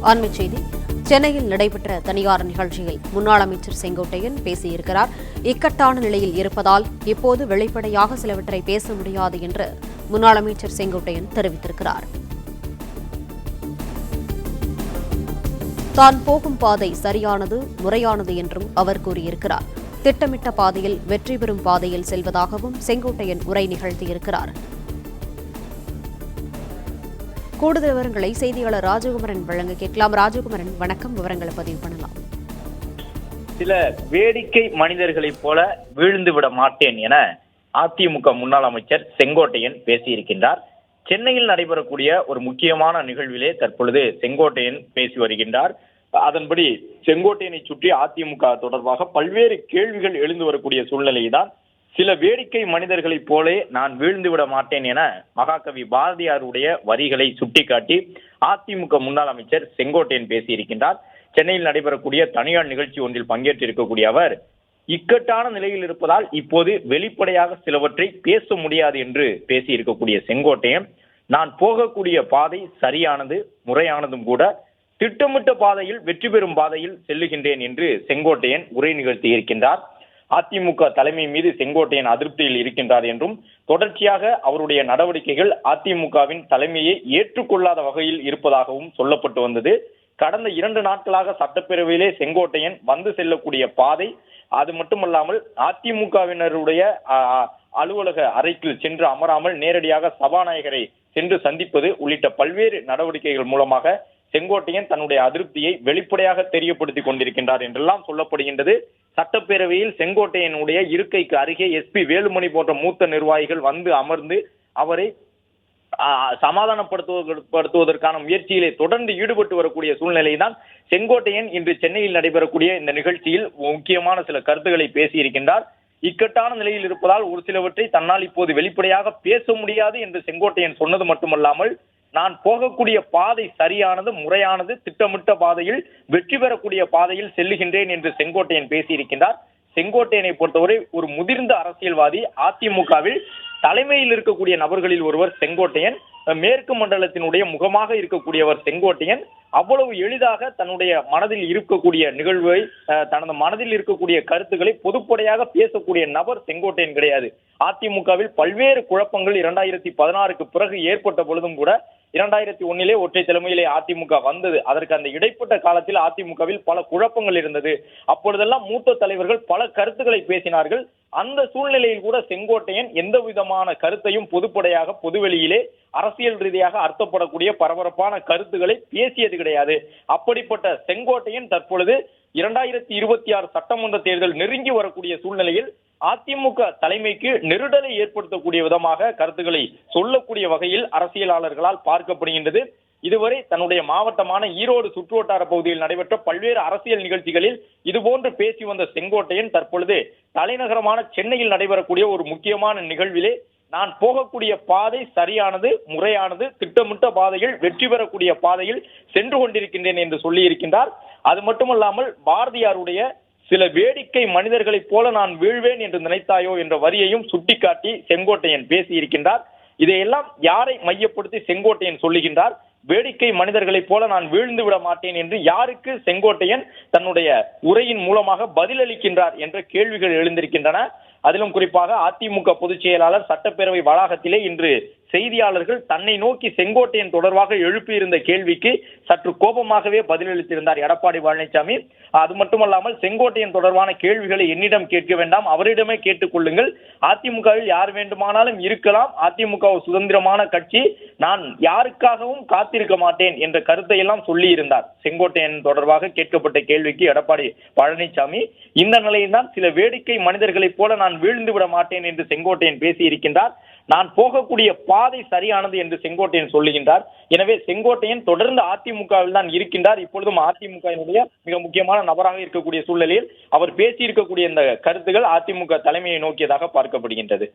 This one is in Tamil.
அண்மைச் செய்தி. சென்னையில் நடைபெற்ற தனியார் நிகழ்ச்சியில் முன்னாள் அமைச்சர் செங்கோட்டையன் பேசியிருக்கிறார். இக்கட்டான நிலையில் இருப்பதால் இப்போது வெளிப்படையாக சிலவற்றை பேச முடியாது என்று முன்னாள் அமைச்சர் செங்கோட்டையன் தெரிவித்திருக்கிறார். தான் போகும் பாதை சரியானது, முறையானது என்றும் அவர் கூறியிருக்கிறார். திட்டமிட்ட பாதையில் வெற்றி பெறும் பாதையில் செல்வதாகவும் செங்கோட்டையன் உரை நிகழ்த்தியிருக்கிறார். கூடுதல் விவரங்களை செய்தியாளர் ராஜகுமரன் வழங்க கேட்கலாம். ராஜகுமரன், வணக்கம். விவரங்களை பதிவு பண்ணலாம். சில வேடிக்கை மனிதர்களைப் போல வீழ்ந்து விட மாட்டேன் என அதிமுக முன்னாள் அமைச்சர் செங்கோட்டையன் பேசியிருக்கின்றார். சென்னையில் நடைபெறக்கூடிய ஒரு முக்கியமான நிகழ்விலே தற்பொழுது செங்கோட்டையன் பேசி வருகின்றார். அதன்படி செங்கோட்டையனை சுற்றி அதிமுக தொடர்பாக பல்வேறு கேள்விகள் எழுந்து வரக்கூடிய சூழ்நிலைதான். சில வேடிக்கை மனிதர்களைப் போலே நான் வீழ்ந்து விட மாட்டேன் என மகாகவி பாரதியாருடைய வரிகளை சுட்டிக்காட்டி அதிமுக முன்னாள் அமைச்சர் செங்கோட்டையன் பேசியிருக்கின்றார். சென்னையில் நடைபெறக்கூடிய தனியார் நிகழ்ச்சி ஒன்றில் பங்கேற்றிருக்கக்கூடிய அவர் இக்கட்டான நிலையில் இருப்பதால் இப்போது வெளிப்படையாக சிலவற்றை பேச முடியாது என்று பேசியிருக்கக்கூடிய செங்கோட்டையன், நான் போகக்கூடிய பாதை சரியானது, முறையானதும் கூட, திட்டமிட்ட பாதையில் வெற்றி பெறும் பாதையில் செல்லுகின்றேன் என்று செங்கோட்டையன் உரை நிகழ்த்தி இருக்கின்றார். அதிமுக தலைமை மீது செங்கோட்டையன் அதிருப்தியில் இருக்கின்றார் என்றும், தொடர்ச்சியாக அவருடைய நடவடிக்கைகள் அதிமுகவின் தலைமையை ஏற்றுக்கொள்ளாத வகையில் இருப்பதாகவும் சொல்லப்பட்டு வந்தது. கடந்த 2 நாட்களாக சட்டப்பேரவையிலே செங்கோட்டையன் வந்து செல்லக்கூடிய பாதை, அது மட்டுமல்லாமல் அதிமுகவினருடைய அலுவலக அறைக்கு சென்று அமராமல் நேரடியாக சபாநாயகரை சென்று சந்திப்பது உள்ளிட்ட பல்வேறு நடவடிக்கைகள் மூலமாக செங்கோட்டையன் தன்னுடைய அதிருப்தியை வெளிப்படையாக தெரியப்படுத்திக் கொண்டிருக்கின்றார் என்றெல்லாம் சொல்லப்படுகின்றது. சட்டப்பேரவையில் செங்கோட்டையனுடைய இருக்கைக்கு அருகே எஸ்பி வேலுமணி போன்ற மூத்த நிர்வாகிகள் வந்து அமர்ந்து அவரை சமாதானப்படுத்துவதற்கான முயற்சியிலே தொடர்ந்து ஈடுபட்டு வரக்கூடிய சூழ்நிலைதான் செங்கோட்டையன் இன்று சென்னையில் நடைபெறக்கூடிய இந்த நிகழ்ச்சியில் முக்கியமான சில கருத்துக்களை பேசியிருக்கின்றார். இக்கட்டான நிலையில் இருப்பதால் ஒரு சிலவற்றை தன்னால் இப்போது வெளிப்படையாக பேச முடியாது என்று செங்கோட்டையன் சொன்னது மட்டுமல்லாமல், நான் போகக்கூடிய பாதை சரியானது, முறையானது, திட்டமிட்ட பாதையில் வெற்றி பெறக்கூடிய பாதையில் செல்லுகின்றேன் என்று செங்கோட்டையன் பேசியிருக்கின்றார். செங்கோட்டையனை பொறுத்தவரை ஒரு முதிர்ந்த அரசியல்வாதி. அதிமுகவில் தலைமையில் இருக்கக்கூடிய நபர்களில் ஒருவர் செங்கோட்டையன். மேற்கு மண்டலத்தினுடைய முகமாக இருக்கக்கூடியவர் செங்கோட்டையன். அவ்வளவு எளிதாக தன்னுடைய மனதில் இருக்கக்கூடிய நிகழ்வை, தனது மனதில் இருக்கக்கூடிய கருத்துக்களை பொதுப்படையாக பேசக்கூடிய நபர் செங்கோட்டையன் கிடையாது. அதிமுகவில் பல்வேறு குழப்பங்கள் 2016க்கு பிறகு ஏற்பட்ட பொழுதும் கூட 2001 ஒற்றை தலைமையிலே அதிமுக வந்தது. அதற்கு அந்த இடைப்பட்ட காலத்தில் அதிமுகவில் பல குழப்பங்கள் இருந்தது. அப்பொழுதெல்லாம் மூத்த தலைவர்கள் பல கருத்துக்களை பேசினார்கள். அந்த சூழ்நிலையில் கூட செங்கோட்டையன் எந்த விதமான கருத்தையும் பொதுப்படையாக பொதுவெளியிலே அரசியல் ரீதியாக அர்த்தப்படக்கூடிய பரபரப்பான கருத்துக்களை பேசியது கிடையாது. அப்படிப்பட்ட செங்கோட்டையன் தற்பொழுது 2026 சட்டமன்ற தேர்தல் நெருங்கி வரக்கூடிய சூழ்நிலையில் அதிமுக தலைமைக்கு நெருடலை ஏற்படுத்தக்கூடிய விதமாக கருத்துக்களை சொல்லக்கூடிய வகையில் அரசியலாளர்களால் பார்க்கப்படுகின்றது. இதுவரை தன்னுடைய மாவட்டமான ஈரோடு சுற்றுவட்டார பகுதியில் நடைபெற்ற பல்வேறு அரசியல் நிகழ்ச்சிகளில் இதுபோன்று பேசி வந்த செங்கோட்டையன் தற்பொழுது தலைநகரமான சென்னையில் நடைபெறக்கூடிய ஒரு முக்கியமான நிகழ்விலே நான் போகக்கூடிய பாதை சரியானது, முறையானது, திட்டமிட்ட பாதையில் வெற்றி பெறக்கூடிய பாதையில் சென்று கொண்டிருக்கின்றேன் என்று சொல்லி இருக்கின்றார். அது மட்டுமல்லாமல் பாரதியாருடைய சில வேடிக்கை மனிதர்களைப் போல நான் வீழ்வேன் என்று நினைத்தாயோ என்ற வரியையும் சுட்டிக்காட்டி செங்கோட்டையன் பேசியிருக்கின்றார். இதையெல்லாம் யாரை மையப்படுத்தி செங்கோட்டையன் சொல்லுகின்றார்? வேடிக்கை மனிதர்களைப் போல நான் வீழ்ந்து விட மாட்டேன் என்று யாருக்கு செங்கோட்டையன் தன்னுடைய உரையின் மூலமாக பதிலளிக்கின்றார் என்ற கேள்விகள் எழுந்திருக்கின்றன. அதிலும் குறிப்பாக அதிமுக பொதுச் செயலாளர் சட்டப்பேரவை வளாகத்திலே இன்று செய்தியாளர்கள் தன்னை நோக்கி செங்கோட்டையன் தொடர்பாக எழுப்பியிருந்த கேள்விக்கு சற்று கோபமாகவே பதிலளித்திருந்தார் எடப்பாடி பழனிசாமி. அது மட்டுமல்லாமல் செங்கோட்டையன் தொடர்பான கேள்விகளை என்னிடம் கேட்க வேண்டாம், அவரிடமே கேட்டுக் கொள்ளுங்கள். அதிமுகவில் யார் வேண்டுமானாலும் இருக்கலாம், அதிமுக சுதந்திரமான கட்சி, நான் யாருக்காகவும் காத்திருக்க மாட்டேன் என்ற கருத்தை எல்லாம் சொல்லி இருந்தார். செங்கோட்டையன் தொடர்பாக கேட்கப்பட்ட கேள்விக்கு எடப்பாடி பழனிசாமி இந்த நிலையில்தான் சில வேடிக்கை மனிதர்களைப் போல நான் வீழ்ந்து விட மாட்டேன் என்று செங்கோட்டையன் பேசியிருக்கின்றார். நான் போகக்கூடிய பாதை சரியானது என்று செங்கோட்டையன் சொல்லுகின்றார். எனவே செங்கோட்டையன் தொடர்ந்து அதிமுகவில் தான் இருக்கின்றார். இப்பொழுதும் அதிமுகவினுடைய மிக முக்கியமான நபராக இருக்கக்கூடிய சூழ்நிலையில் அவர் பேசியிருக்கக்கூடிய இந்த கருத்துகள் அதிமுக தலைமையை நோக்கியதாக பார்க்கப்படுகின்றது.